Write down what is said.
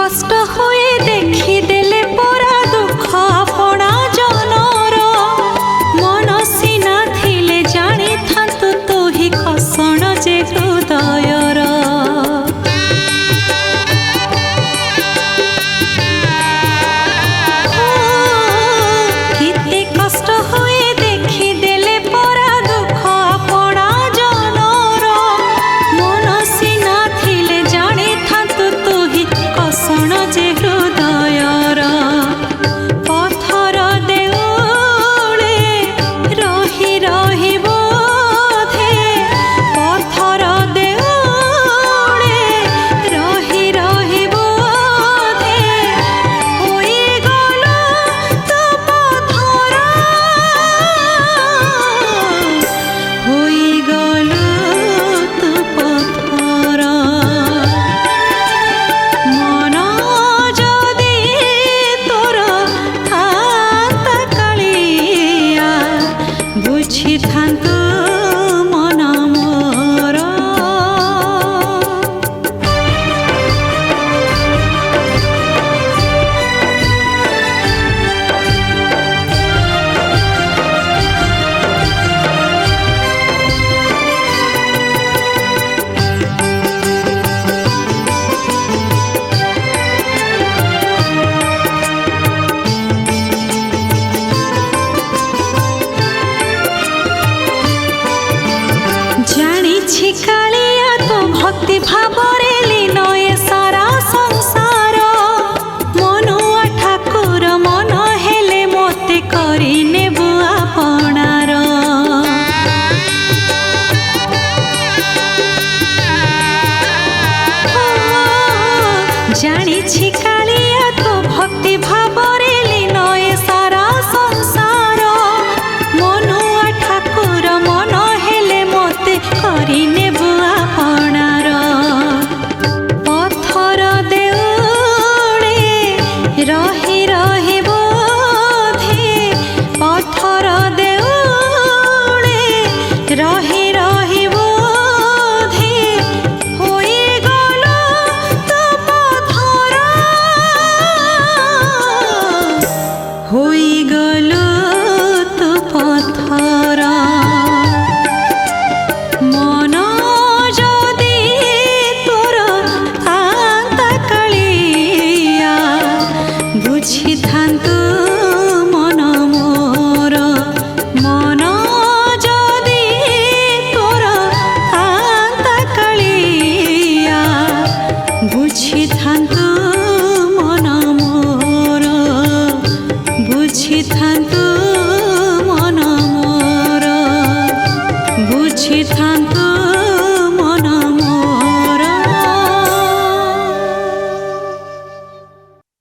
কষ্ট হয়ে দেখি দেলে পরা দুঃখ আপনা জনর মন সিনা থিলে জানি থান্তু তুহি কষণ যে হৃদয়র কেতে কষ্ট হয়ে দেখি দেলে পরা দুঃখ আপনা জনর মন সিনা থিলে জানি থান্তু তুহি কষণ যে হৃদয়র পথর দেউলে রহি রহি বোধে পথর দেউলে রহি রহি বোধে হইগল তো পথর হইগল তো পথর মন যদি তোর থান্তা কালিয়া বুঝিথান্তু মন মোর জানিছি কালিয়া তো ভক্তি ভাবরে লীন এ সারা সংসার মনুয়া ঠাকুর মন হেলে মতে করি নেবু আপনার জানিছি কালিয়া তো ভক্তি ভাবরে লীন এ সারা সংসার মনুয়া ঠাকুর মন হেলে মতে করি নেবু আপনার পথর দেউলে রহি রহি বোধে পথর দেউলে রহি রহি বোধে হইগল তো পথর হইগল তো পথর মন যদি তোর থান্তা কালিয়া বুঝিথান্তু মন মোর মন যদি তোর থান্তা কালিয়া বুঝিথান্তু মন মোর বুঝিথান্তু মন মোর বুঝিথান্তু